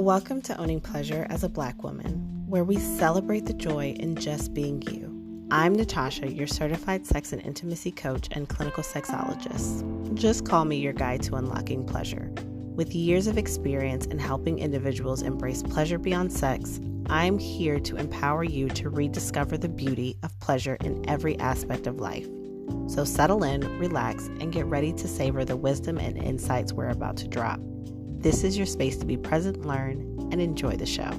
Welcome to Owning Pleasure as a Black Woman, where we celebrate the joy in just being you. I'm Natasha, your certified sex and intimacy coach and clinical sexologist. Just call me your guide to unlocking pleasure. With years of experience in helping individuals embrace pleasure beyond sex, I'm here to empower you to rediscover the beauty of pleasure in every aspect of life. So settle in, relax, and get ready to savor the wisdom and insights we're about to drop. This is your space to be present, learn, and enjoy the show.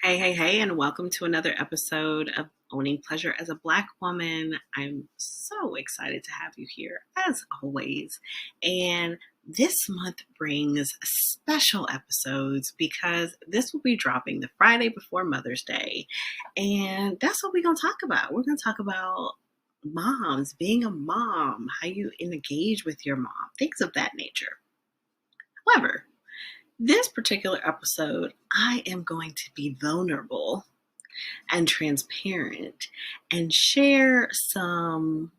Hey, and welcome to another episode of Owning Pleasure as a Black Woman. I'm so excited to have you here, as always. And this month brings special episodes because this will be dropping the Friday before Mother's Day. And that's what we're going to talk about. We're going to talk about moms, being a mom, how you engage with your mom, things of that nature. However, this particular episode, I am going to be vulnerable and transparent and share some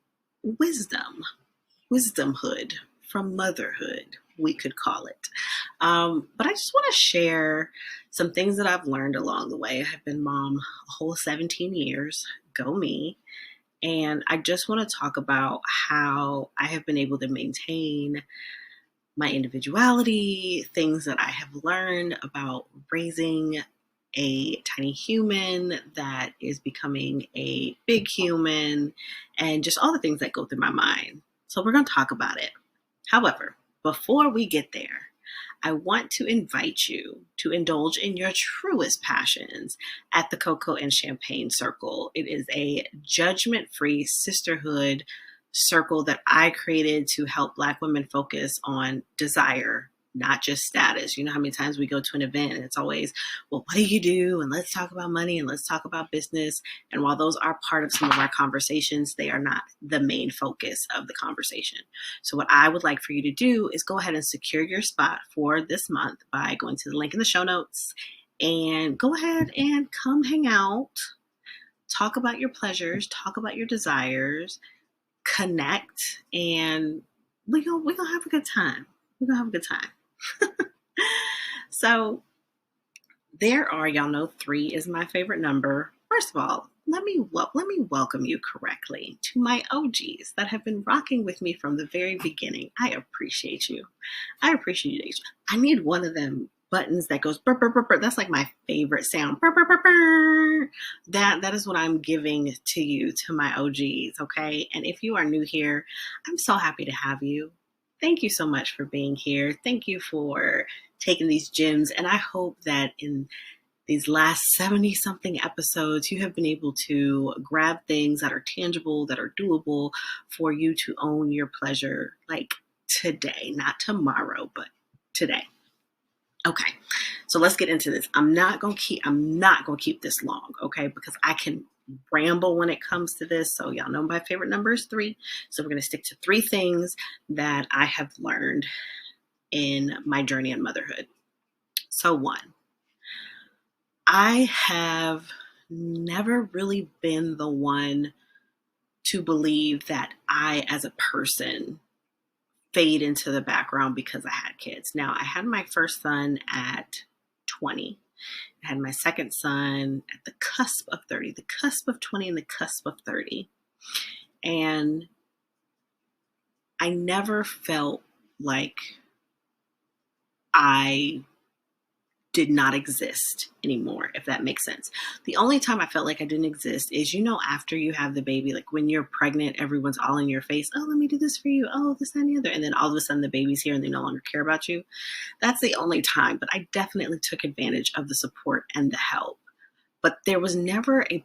wisdomhood from motherhood, we could call it. But I just want to share some things that I've learned along the way. I've been mom a whole 17 years, go me. And I just want to talk about how I have been able to maintain my individuality, things that I have learned about raising a tiny human that is becoming a big human, and just all the things that go through my mind. So we're going to talk about it. However, before we get there, I want to invite you to indulge in your truest passions at the Cocoa and Champagne Circle. It is a judgment-free sisterhood circle that I created to help Black women focus on desire, not just status. You know how many times we go to an event and it's always, well, what do you do? And let's talk about money and let's talk about business. And while those are part of some of our conversations, they are not the main focus of the conversation. So what I would like for you to do is go ahead and secure your spot for this month by going to the link in the show notes and go ahead and come hang out, talk about your pleasures, talk about your desires, connect, and we're gonna have a good time. We're gonna have a good time. So there are, y'all know 3 is my favorite number. First of all, let me welcome you correctly to my OGs that have been rocking with me from the very beginning. I appreciate you. I need one of them buttons that goes burr, burr, burr, burr. That's like my favorite sound. Burr, burr, burr, burr. That is what I'm giving to you, to my OGs, okay? And if you are new here, I'm so happy to have you. Thank you so much for being here. Thank you for taking these gems. And I hope that in these last 70-something episodes, you have been able to grab things that are tangible, that are doable for you to own your pleasure, like today, not tomorrow, but today. Okay, so let's get into this. I'm not gonna keep this long, okay? Because I can ramble when it comes to this. So y'all know my favorite number is 3. So we're gonna stick to 3 things that I have learned in my journey in motherhood. So 1, I have never really been the one to believe that I, as a person, fade into the background because I had kids. Now, I had my first son at 20. I had my second son at the cusp of 30, the cusp of 20 and the cusp of 30. And I never felt like I did not exist anymore, if that makes sense. The only time I felt like I didn't exist is, after you have the baby, like when you're pregnant, everyone's all in your face. Oh, let me do this for you. Oh, this, that, and the other. And then all of a sudden the baby's here and they no longer care about you. That's the only time. But I definitely took advantage of the support and the help. But there was never a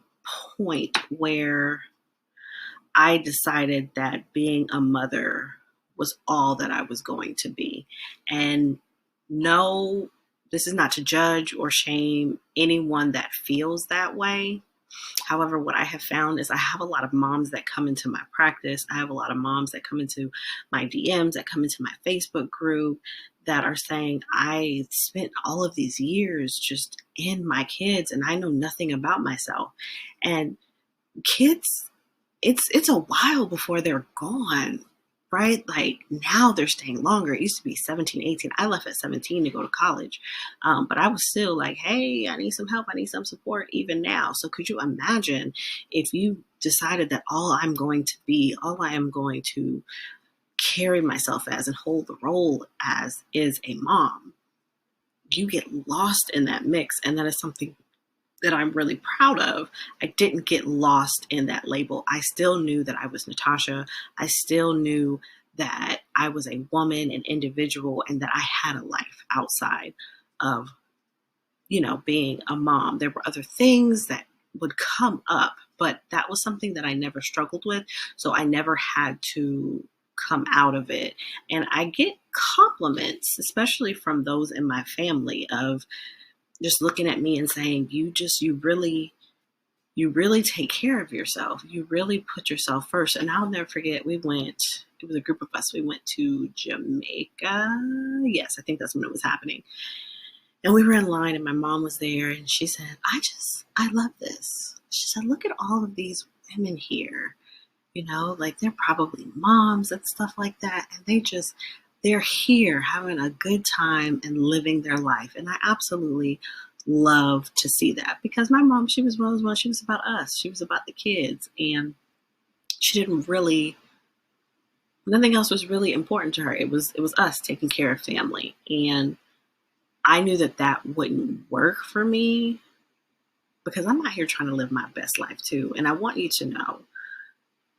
point where I decided that being a mother was all that I was going to be. And no, this is not to judge or shame anyone that feels that way. However, what I have found is I have a lot of moms that come into my practice. I have a lot of moms that come into my DMs, that come into my Facebook group, that are saying, I spent all of these years just in my kids and I know nothing about myself. And kids, it's a while before they're gone. right? Like now they're staying longer. It used to be 17, 18. I left at 17 to go to college. But I was still like, hey, I need some help. I need some support even now. So could you imagine if you decided that all I am going to carry myself as and hold the role as is a mom? You get lost in that mix. And that is something that I'm really proud of. I didn't get lost in that label. I still knew that I was Natasha. I still knew that I was a woman, an individual, and that I had a life outside of, being a mom. There were other things that would come up, but that was something that I never struggled with. So I never had to come out of it. And I get compliments, especially from those in my family, of just looking at me and saying, you really take care of yourself. You really put yourself first. And I'll never forget, it was a group of us. We went to Jamaica. Yes, I think that's when it was happening. And we were in line and my mom was there and she said, I love this. She said, look at all of these women here, like they're probably moms and stuff like that. And they're here having a good time and living their life. And I absolutely love to see that because my mom, she was one of those ones, she was about us. She was about the kids. And she didn't really, nothing else was really important to her. It was us taking care of family. And I knew that wouldn't work for me because I'm out here trying to live my best life too. And I want you to know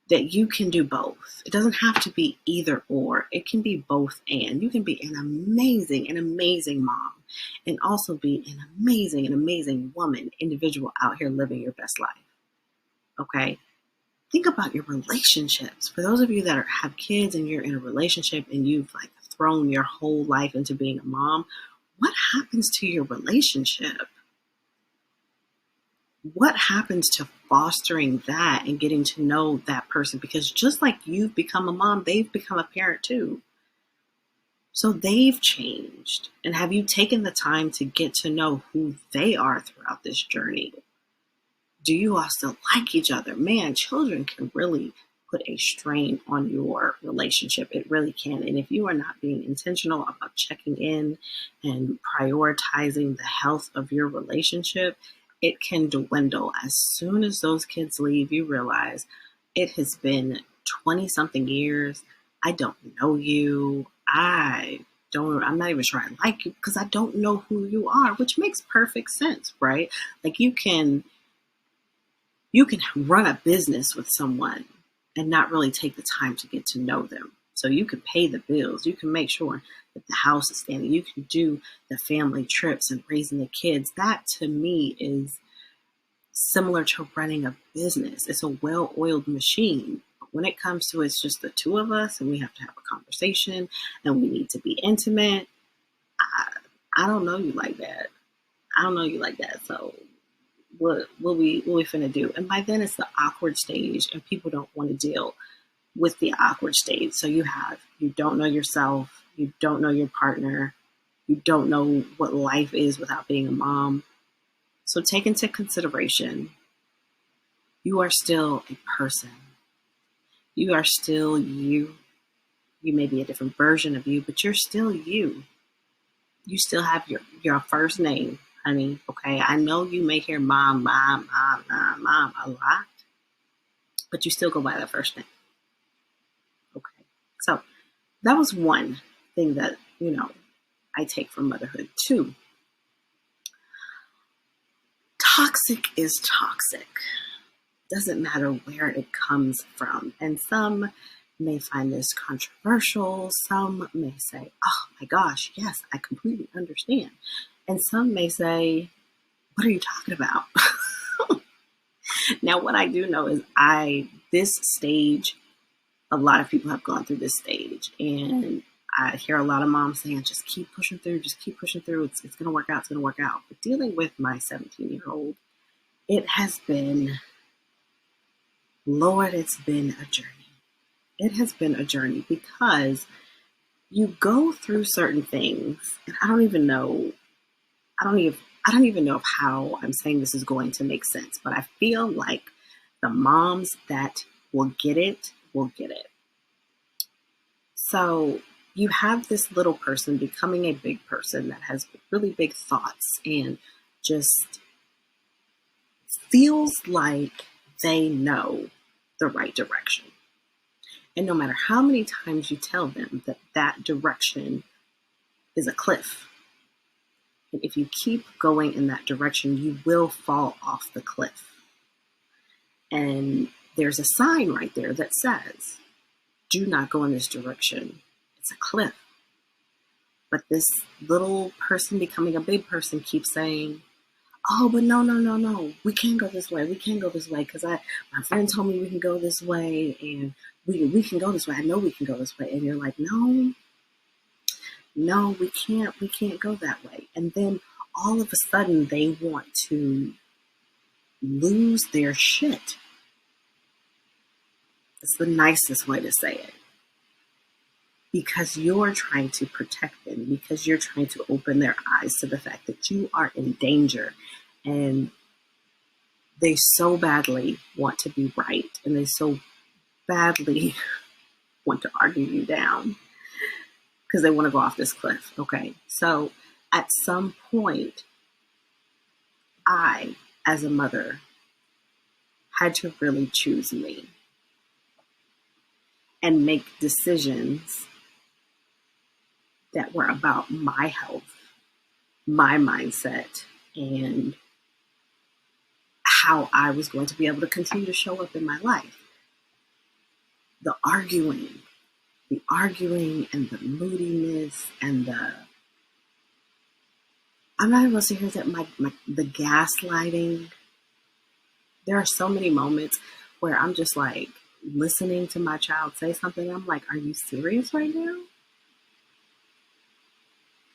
that you can do both. It doesn't have to be either or. It can be both and. You can be an amazing mom and also be an amazing woman, individual out here living your best life. Okay? Think about your relationships. For those of you that have kids and you're in a relationship and you've like thrown your whole life into being a mom, what happens to your relationship? What happens to fostering that and getting to know that person? Because just like you've become a mom, they've become a parent too. So they've changed. And have you taken the time to get to know who they are throughout this journey? Do you all still like each other? Man, children can really put a strain on your relationship. It really can. And if you are not being intentional about checking in and prioritizing the health of your relationship, it can dwindle. As soon as those kids leave, you realize it has been 20 something years. I don't know you. I'm not even sure I like you because I don't know who you are, which makes perfect sense, right? Like you can run a business with someone and not really take the time to get to know them. So you can pay the bills. You can make sure that the house is standing. You can do the family trips and raising the kids. That to me is similar to running a business. It's a well-oiled machine. But when it comes to it's just the two of us and we have to have a conversation and we need to be intimate, I don't know you like that. So what we finna do? And by then it's the awkward stage and people don't want to deal with the awkward stage. So you don't know yourself, you don't know your partner, you don't know what life is without being a mom. So take into consideration, you are still a person. You are still you. You may be a different version of you, but you're still you. You still have your first name, honey. Okay, I know you may hear mom a lot, but you still go by that first name. Okay, so that was one thing that, I take from motherhood. 2, toxic is toxic. Doesn't matter where it comes from. And some may find this controversial. Some may say, oh my gosh, yes, I completely understand. And some may say, what are you talking about? Now, what I do know is this stage, a lot of people have gone through this stage. And I hear a lot of moms saying, just keep pushing through. It's going to work out. It's going to work out. But dealing with my 17-year-old, it has been, Lord, it's been a journey. It has been a journey because you go through certain things, and I don't even know how I'm saying this is going to make sense, but I feel like the moms that will get it will get it. So you have this little person becoming a big person that has really big thoughts and just feels like they know the right direction. And no matter how many times you tell them that that direction is a cliff, and if you keep going in that direction, you will fall off the cliff. And there's a sign right there that says, do not go in this direction. It's a cliff. But this little person becoming a big person keeps saying, oh, but no, no, no, no. We can't go this way. We can't go this way because my friend told me we can go this way, and we can go this way. I know we can go this way. And you're like, no, no, we can't. We can't go that way. And then all of a sudden they want to lose their shit. It's the nicest way to say it. Because you're trying to protect them, because you're trying to open their eyes to the fact that you are in danger, and they so badly want to be right, and they so badly want to argue you down because they want to go off this cliff. Okay. So at some point, I, as a mother, had to really choose me and make decisions that were about my health, my mindset, and how I was going to be able to continue to show up in my life. The arguing and the moodiness and I'm not able to hear that the gaslighting. There are so many moments where I'm just like listening to my child say something. I'm like, are you serious right now?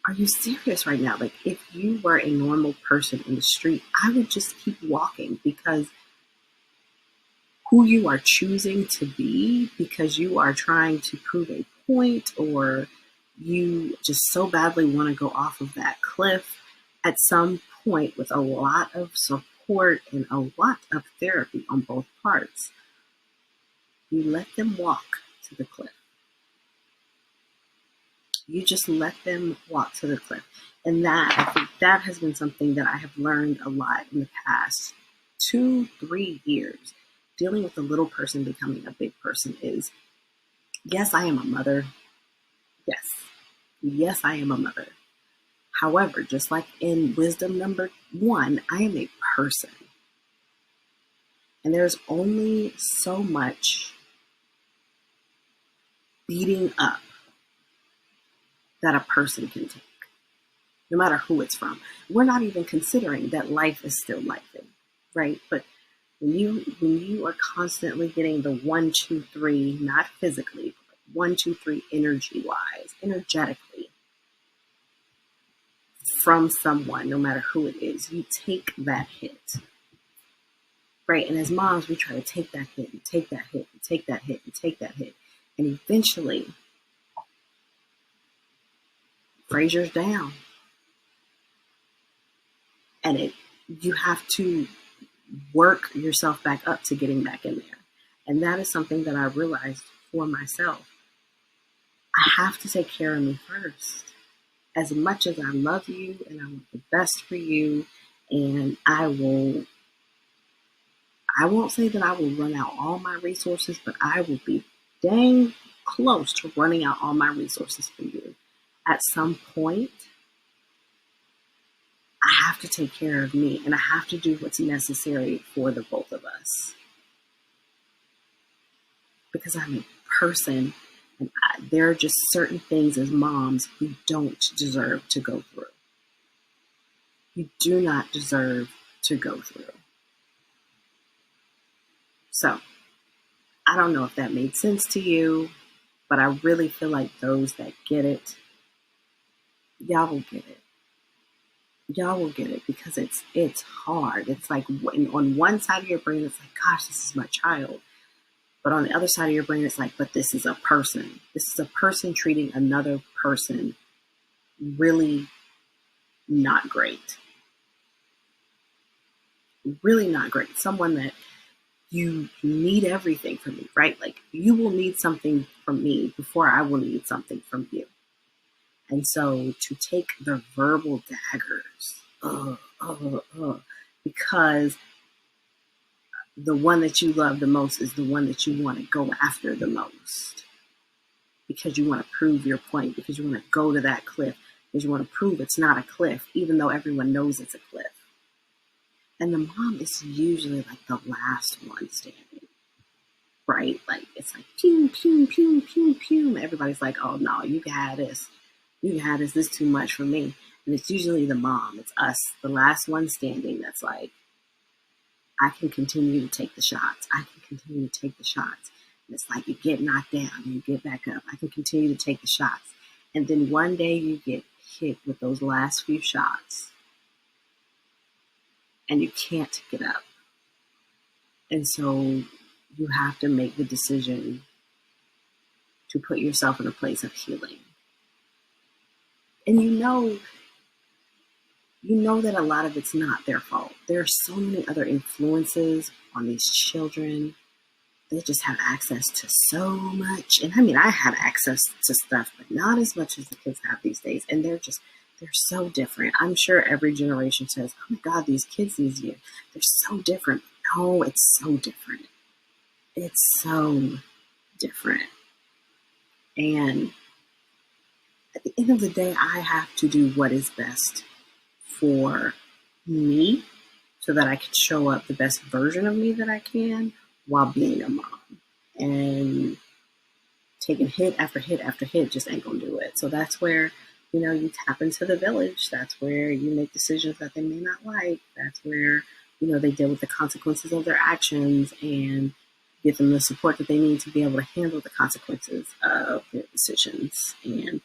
Are you serious right now? Like, if you were a normal person in the street, I would just keep walking, because who you are choosing to be because you are trying to prove a point, or you just so badly want to go off of that cliff, at some point, with a lot of support and a lot of therapy on both parts, you let them walk to the cliff. You just let them walk to the cliff. And that, I think that has been something that I have learned a lot in the past 2-3 years. Dealing with the little person becoming a big person is, yes, I am a mother. Yes. Yes, I am a mother. However, just like in wisdom number 1, I am a person. And there's only so much beating up that a person can take, no matter who it's from. We're not even considering that life is still lifing, right? But when you are constantly getting the 1, 2, 3, not physically, but 1, 2, 3 energetically from someone, no matter who it is, you take that hit, right? And as moms, we try to take that hit and take that hit and take that hit and take that hit, and eventually, Fraser's down, and you have to work yourself back up to getting back in there. And that is something that I realized for myself. I have to take care of me first. As much as I love you and I want the best for you, and I won't say that I will run out all my resources, but I will be dang close to running out all my resources for you. At some point, I have to take care of me, and I have to do what's necessary for the both of us. Because I'm a person, and there are just certain things as moms we don't deserve to go through. You do not deserve to go through. So, I don't know if that made sense to you, but I really feel like those that get it, y'all will get it. Y'all will get it, because it's hard. It's like on one side of your brain, it's like, gosh, this is my child. But on the other side of your brain, it's like, but this is a person. This is a person treating another person really not great. Really not great. Someone that you need everything from me, right? Like you will need something from me before I will need something from you. And so to take the verbal daggers, because the one that you love the most is the one that you want to go after the most, because you want to prove your point, because you want to go to that cliff, because you want to prove it's not a cliff, even though everyone knows it's a cliff. And the mom is usually like the last one standing, right? Like it's like pew, pew, pew, pew, pew. Everybody's like, oh no, you got this. You got this. This is too much for me. And it's usually the mom. It's us, the last one standing, that's like, I can continue to take the shots. I can continue to take the shots. And it's like you get knocked down and you get back up. I can continue to take the shots. And then one day you get hit with those last few shots and you can't get up. And so you have to make the decision to put yourself in a place of healing. And you know that a lot of it's not their fault. There are so many other influences on these children. They just have access to so much. And I mean, I have access to stuff, but not as much as the kids have these days. And they're so different. I'm sure every generation says, oh my God, these kids these years, they're so different. No, it's so different. It's so different. And at the end of the day, I have to do what is best for me so that I can show up the best version of me that I can while being a mom. And taking hit after hit after hit just ain't gonna do it. So that's where, you tap into the village. That's where you make decisions that they may not like. That's where, they deal with the consequences of their actions and get them the support that they need to be able to handle the consequences of their decisions. And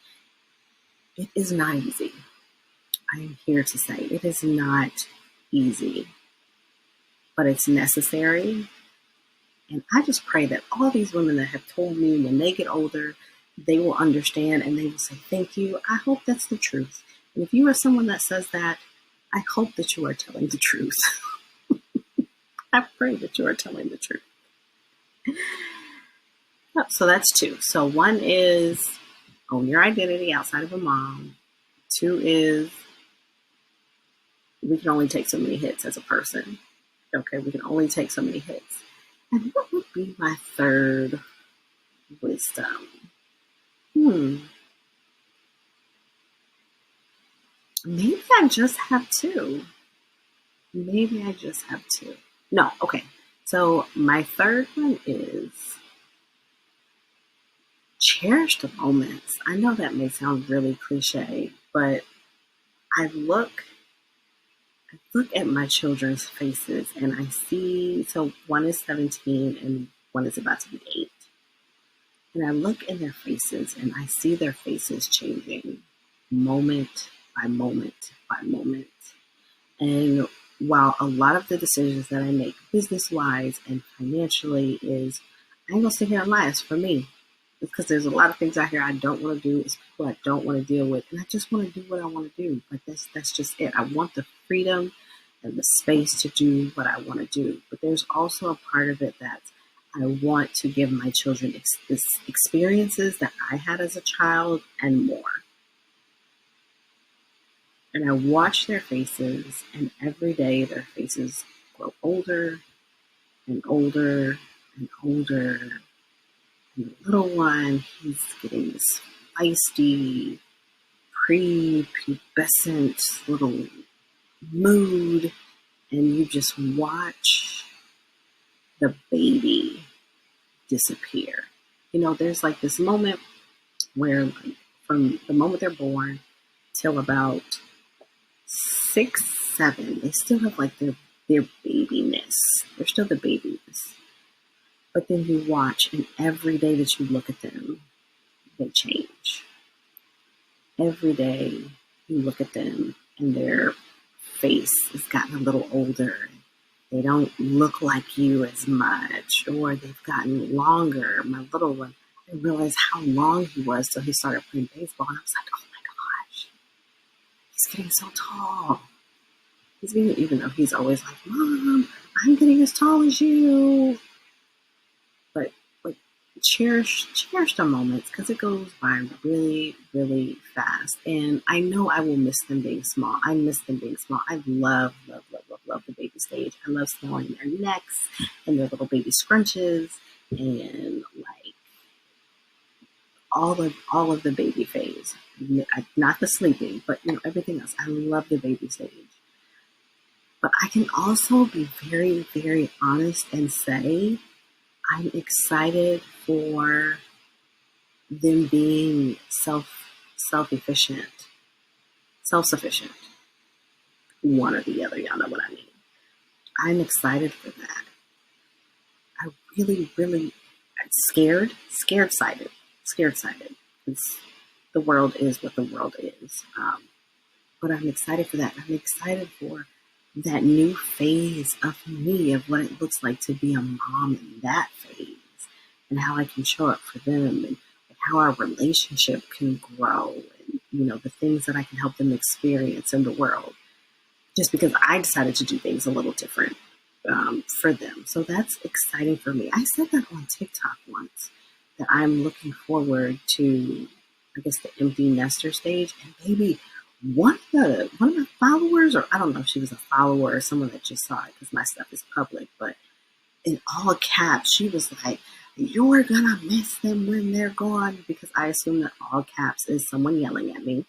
it is not easy. I am here to say it is not easy, but it's necessary. And I just pray that all these women that have told me when they get older, they will understand and they will say, thank you. I hope that's the truth. And if you are someone that says that, I hope that you are telling the truth. I pray that you are telling the truth. So that's two. So one is own your identity outside of a mom. Two is we can only take so many hits as a person. Okay, we can only take so many hits. And what would be my third wisdom? Maybe I just have two. No, okay. So my third one is cherish the moments. I know that may sound really cliche, but I look at my children's faces and I see, so one is 17 and one is about to be 8. And I look in their faces and I see their faces changing moment by moment by moment. And while a lot of the decisions that I make business-wise and financially is, I ain't gonna sit here and lie, it's for me. Because there's a lot of things out here I don't want to do. It's people I don't want to deal with. And I just want to do what I want to do. Like that's just it. I want the freedom and the space to do what I want to do. But there's also a part of it that I want to give my children experiences that I had as a child and more. And I watch their faces, and every day their faces grow older and older and older. And the little one, he's getting this feisty, prepubescent little mood, and you just watch the baby disappear. There's like this moment where from the moment they're born till about 6, 7, they still have like their babiness. They're still the babiness. But then you watch, and every day that you look at them, they change. Every day you look at them, and their face has gotten a little older. They don't look like you as much, or they've gotten longer. My little one, I didn't realize how long he was till he started playing baseball. And I was like, oh my gosh, he's getting so tall. He's getting, even though he's always like, Mom, I'm getting as tall as you. But like cherish the moments because it goes by really, really fast. And I know I will miss them being small. I miss them being small. I love the baby stage. I love smelling their necks and their little baby scrunches and like all of the baby phase. Not the sleeping, but everything else. I love the baby stage. But I can also be very, very honest and say I'm excited for them being self-efficient, self-sufficient, one or the other. Y'all know what I mean. I'm excited for that. I really, really scared sighted. It's, the world is what the world is. But I'm excited for that. I'm excited for that new phase of me, of what it looks like to be a mom in that phase, and how I can show up for them, and how our relationship can grow, and the things that I can help them experience in the world, just because I decided to do things a little different for them. So that's exciting for me. I said that on TikTok once, that I'm looking forward to, I guess, the empty nester stage. And maybe one of my followers, or I don't know if she was a follower or someone that just saw it because my stuff is public, but in all caps, she was like, "You're gonna miss them when they're gone," because I assume that all caps is someone yelling at me.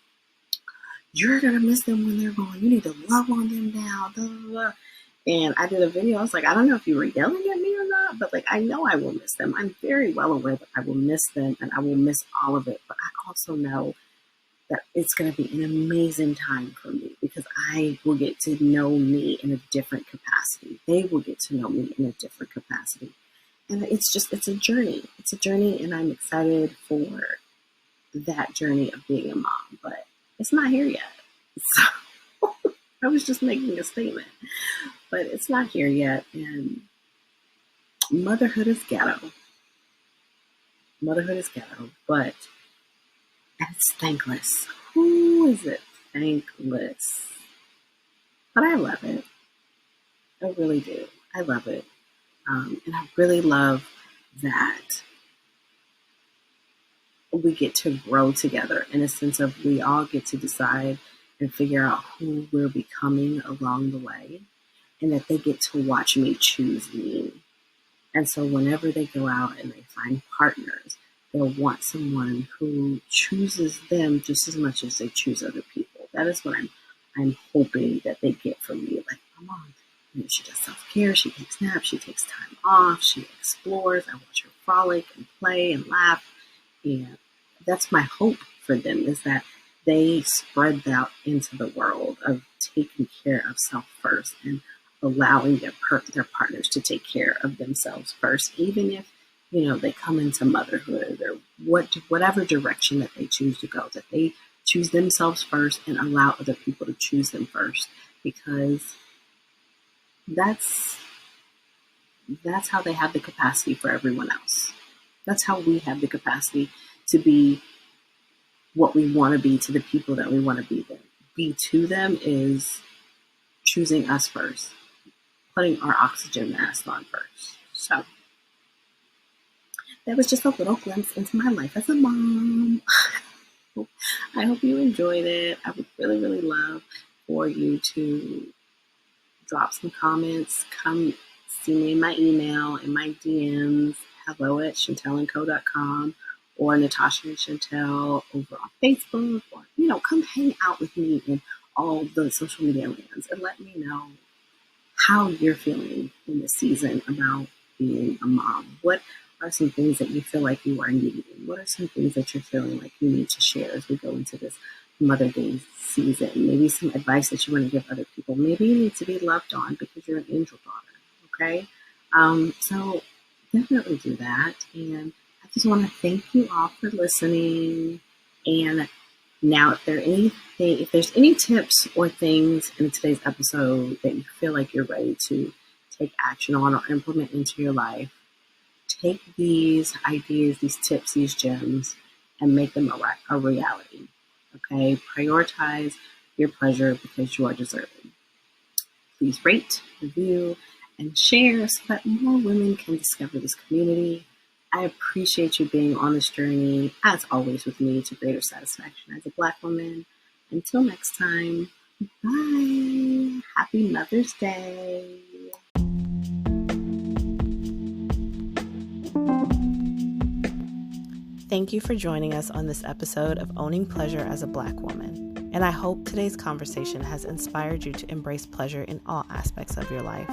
"You're gonna miss them when they're gone. You need to love on them now." Blah, blah, blah. And I did a video. I was like, I don't know if you were yelling at me or not, but like, I know I will miss them. I'm very well aware that I will miss them and I will miss all of it. But I also know that it's going to be an amazing time for me because I will get to know me in a different capacity. They will get to know me in a different capacity. And it's a journey. It's a journey, and I'm excited for that journey of being a mom, but it's not here yet. So I was just making a statement, but it's not here yet. And motherhood is ghetto. Motherhood is ghetto, but it's thankless. Who is it? Thankless. But I love it. I really do. I love it. And I really love that we get to grow together in a sense of we all get to decide and figure out who we're becoming along the way, and that they get to watch me choose me. And so whenever they go out and they find partners, they'll want someone who chooses them just as much as they choose other people. That is what I'm hoping that they get from me. Like, my mom, she does self-care, she takes naps, she takes time off, she explores. I watch her frolic and play and laugh. And that's my hope for them, is that they spread that into the world of taking care of self first and allowing their partners to take care of themselves first, even if they come into motherhood or whatever direction that they choose to go, that they choose themselves first and allow other people to choose them first, because that's how they have the capacity for everyone else. That's how we have the capacity to be what we want to be to the people that we want to be to them, is choosing us first, putting our oxygen mask on first. So that was just a little glimpse into my life as a mom. I hope you enjoyed it. I would really, really love for you to drop some comments. Come see me in my email, in my DMs, hello@chantelandco.com, or Natasha and Chantel over on Facebook, or, come hang out with me in all the social media lands and let me know how you're feeling in this season about being a mom. What are some things that you feel like you are needing? What are some things that you're feeling like you need to share as we go into this Mother Day season? Maybe some advice that you want to give other people. Maybe you need to be loved on because you're an angel daughter, okay? So definitely do that. And I just want to thank you all for listening. And now, if there's any tips or things in today's episode that you feel like you're ready to take action on or implement into your life, take these ideas, these tips, these gems, and make them a reality. Okay? Prioritize your pleasure because you are deserving. Please rate, review, and share so that more women can discover this community. I appreciate you being on this journey, as always, with me to greater satisfaction as a Black woman. Until next time, bye. Happy Mother's Day. Thank you for joining us on this episode of Owning Pleasure as a Black Woman. And I hope today's conversation has inspired you to embrace pleasure in all aspects of your life.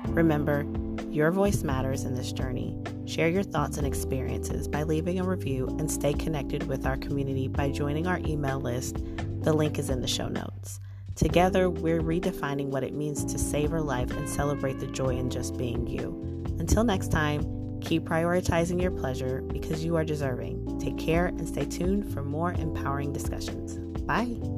Remember, your voice matters in this journey. Share your thoughts and experiences by leaving a review and stay connected with our community by joining our email list. The link is in the show notes. Together, we're redefining what it means to savor life and celebrate the joy in just being you. Until next time, keep prioritizing your pleasure because you are deserving. Take care and stay tuned for more empowering discussions. Bye.